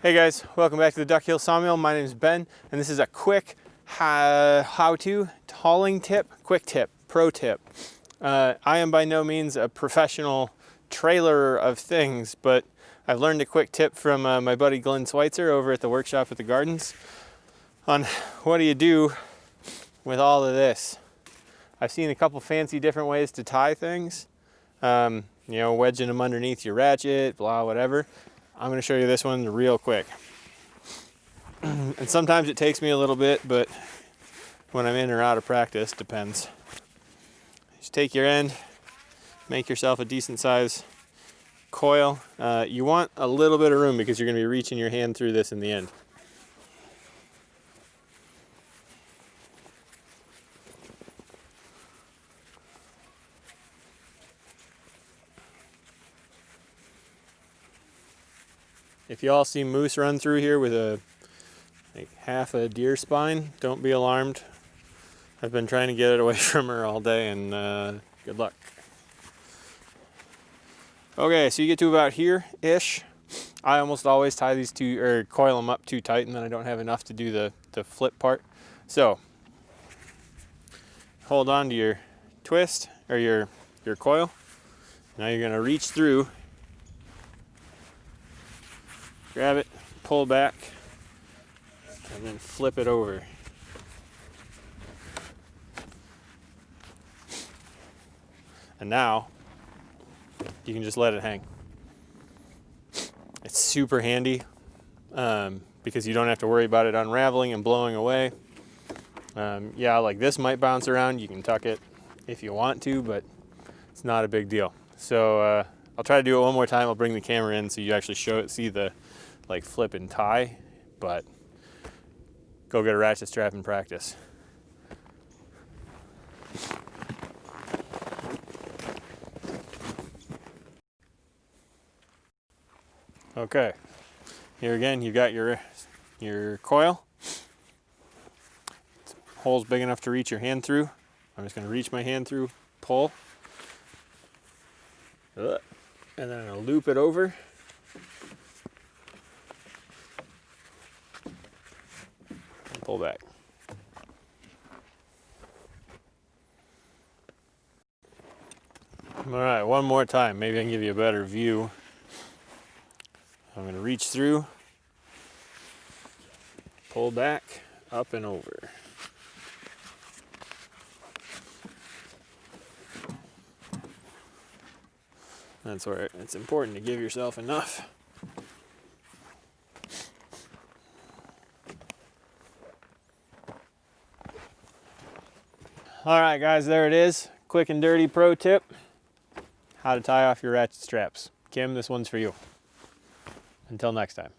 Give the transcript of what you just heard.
Hey guys, welcome back to the DuckHill Sawmill. My name is Ben, and this is a quick how-to hauling tip, quick tip, pro tip. I am by no means a professional trailer of things, but I've learned a quick tip from my buddy Glenn Schweitzer over at the workshop at the gardens on what do you do with all of this. I've seen a couple fancy different ways to tie things, you know, wedging them underneath your ratchet, blah, whatever. I'm going to show you this one real quick. And sometimes it takes me a little bit, but when I'm in or out of practice, depends. Just take your end, make yourself a decent size coil. You want a little bit of room because you're going to be reaching your hand through this in the end. If you all see moose run through here with like half a deer spine, don't be alarmed. I've been trying to get it away from her all day, and good luck. Okay, so you get to about here-ish. I almost always tie these two, or coil them up too tight, and then I don't have enough to do the flip part. So, hold on to your twist, or your coil. Now you're gonna reach through, grab it, pull back, and then flip it over. And now you can just let it hang. It's super handy because you don't have to worry about it unraveling and blowing away. Yeah, like this might bounce around. You can tuck it if you want to, but it's not a big deal. So I'll try to do it one more time. I'll bring the camera in so you actually see the like flip and tie, but go get a ratchet strap and practice. Okay, here again you've got your coil. Hole's big enough to reach your hand through. I'm just going to reach my hand through, pull, and then I'll loop it over. Pull back. All right, one more time. Maybe I can give you a better view. I'm going to reach through, pull back, up and over. That's where it's important to give yourself enough. All right, guys, there it is. Quick and dirty pro tip. How to tie off your ratchet straps. Kim, this one's for you. Until next time.